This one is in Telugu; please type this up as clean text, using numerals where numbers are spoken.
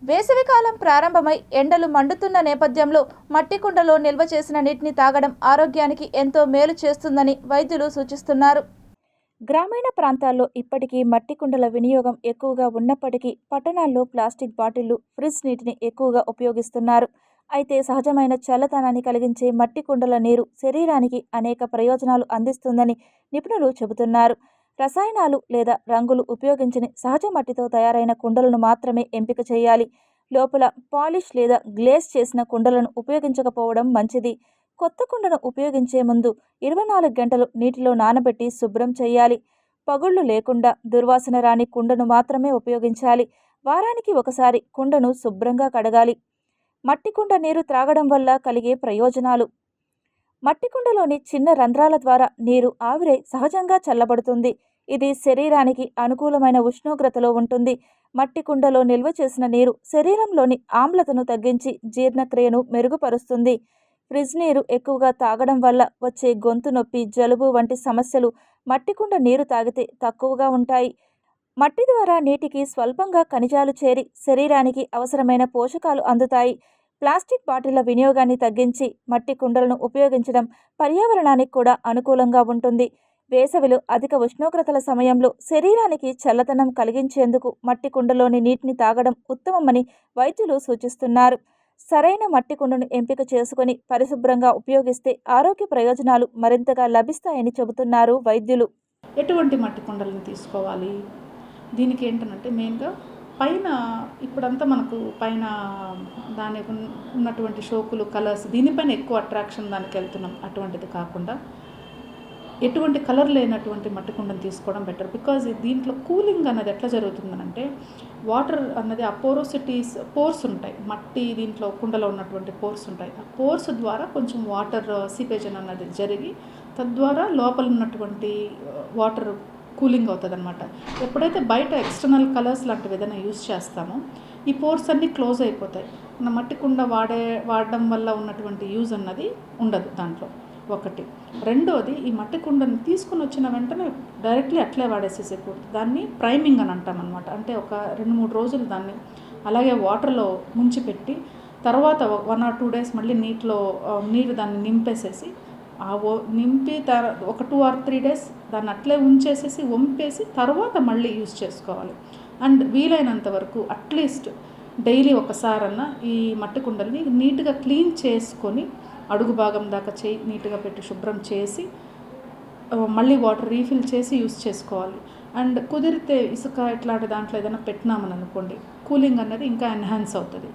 వేసవికాలం ప్రారంభమై ఎండలు మండుతున్న నేపథ్యంలో మట్టి కుండలో నిల్వ చేసిన నీటిని తాగడం ఆరోగ్యానికి ఎంతో మేలు చేస్తుందని వైద్యులు సూచిస్తున్నారు. గ్రామీణ ప్రాంతాల్లో ఇప్పటికీ మట్టి కుండల వినియోగం ఎక్కువగా ఉన్నప్పటికీ పట్టణాల్లో ప్లాస్టిక్ బాటిళ్లు, ఫ్రిడ్జ్ నీటిని ఎక్కువగా ఉపయోగిస్తున్నారు. అయితే సహజమైన చల్లదనాన్ని కలిగించే మట్టి కుండల నీరు శరీరానికి అనేక ప్రయోజనాలు అందిస్తుందని నిపుణులు చెబుతున్నారు. రసాయనాలు లేదా రంగులు ఉపయోగించని సహజ మట్టితో తయారైన కుండలను మాత్రమే ఎంపిక చేయాలి. లోపల పాలిష్ లేదా గ్లేజ్ చేసిన కుండలను ఉపయోగించకపోవడం మంచిది. కొత్త కుండను ఉపయోగించే ముందు 24 గంటలు నీటిలో నానబెట్టి శుభ్రం చేయాలి. పగుళ్లు లేకుండా దుర్వాసన రాని కుండను మాత్రమే ఉపయోగించాలి. వారానికి ఒకసారి కుండను శుభ్రంగా కడగాలి. మట్టి కుండ నీరు త్రాగడం వల్ల కలిగే ప్రయోజనాలు. మట్టి కుండలోని చిన్న రంధ్రాల ద్వారా నీరు ఆవిరై సహజంగా చల్లబడుతుంది. ఇది శరీరానికి అనుకూలమైన ఉష్ణోగ్రతలో ఉంటుంది. మట్టి కుండలో నిల్వ చేసిన నీరు శరీరంలోని ఆమ్లతను తగ్గించి జీర్ణక్రియను మెరుగుపరుస్తుంది. ఫ్రిడ్జ్ నీరు ఎక్కువగా తాగడం వల్ల వచ్చే గొంతు నొప్పి, జలుబు వంటి సమస్యలు మట్టి కుండ నీరు తాగితే తక్కువగా ఉంటాయి. మట్టి ద్వారా నీటికి స్వల్పంగా ఖనిజాలు చేరి శరీరానికి అవసరమైన పోషకాలు అందుతాయి. ప్లాస్టిక్ బాటిళ్ల వినియోగాన్ని తగ్గించి మట్టి కుండలను ఉపయోగించడం పర్యావరణానికి కూడా అనుకూలంగా ఉంటుంది. వేసవిలో అధిక ఉష్ణోగ్రతల సమయంలో శరీరానికి చల్లదనం కలిగించేందుకు మట్టి కుండలోని నీటిని తాగడం ఉత్తమమని వైద్యులు సూచిస్తున్నారు. సరైన మట్టి కుండను ఎంపిక చేసుకుని పరిశుభ్రంగా ఉపయోగిస్తే ఆరోగ్య ప్రయోజనాలు మరింతగా లభిస్తాయని చెబుతున్నారు వైద్యులు. ఎటువంటి మట్టి కుండలను తీసుకోవాలి? దీనికి ఏంటంటే మెయిన్గా పైన ఇప్పుడంతా మనకు పైన దానికి ఉన్నటువంటి షోకులు, కలర్స్ దీనిపైన ఎక్కువ అట్రాక్షన్ దానికి వెళ్తున్నాం. అటువంటిది కాకుండా ఎటువంటి కలర్ లేనటువంటి మట్టి కుండను తీసుకోవడం బెటర్. బికాజ్ దీంట్లో కూలింగ్ అన్నది ఎట్లా జరుగుతుందనంటే వాటర్ అన్నది ఆ పోర్స్ ఉంటాయి. మట్టి దీంట్లో కుండలో ఉన్నటువంటి పోర్స్ ఉంటాయి. ఆ పోర్స్ ద్వారా కొంచెం వాటర్ సీపేజ్ అన్నది జరిగి తద్వారా లోపల ఉన్నటువంటి వాటర్ కూలింగ్ అవుతుంది అనమాట. ఎప్పుడైతే బయట ఎక్స్టర్నల్ కలర్స్ లాంటివి ఏదైనా యూస్ చేస్తామో ఈ పోర్స్ అన్నీ క్లోజ్ అయిపోతాయి. మన మట్టి కుండ వాడడం వల్ల ఉన్నటువంటి యూజ్ అన్నది ఉండదు దాంట్లో. ఒకటి. రెండోది, ఈ మట్టి కుండని తీసుకుని వచ్చిన వెంటనే డైరెక్ట్లీ అట్లే వాడేసేసేకూడదు. దాన్ని ప్రైమింగ్ అని అంటాం అనమాట. అంటే ఒక 2-3 రోజులు దాన్ని అలాగే వాటర్లో ముంచి పెట్టి తర్వాత 1 or 2 days మళ్ళీ నీరు దాన్ని నింపేసేసి నింపి ఒక 2 or 3 days దాన్ని అట్లే ఉంచేసేసి వంపేసి తర్వాత మళ్ళీ యూజ్ చేసుకోవాలి. అండ్ వీలైనంత వరకు అట్లీస్ట్ డైలీ ఒకసారన్నా ఈ మట్టి కుండల్ని నీట్గా క్లీన్ చేసుకొని అడుగు భాగం దాకా నీట్గా పెట్టి శుభ్రం చేసి మళ్ళీ వాటర్ రీఫిల్ చేసి యూజ్ చేసుకోవాలి. అండ్ కుదిరితే ఇసుక ఇట్లాంటి దాంట్లో ఏదైనా పెట్టినామని అనుకోండి, కూలింగ్ అనేది ఇంకా ఎన్హాన్స్ అవుతుంది.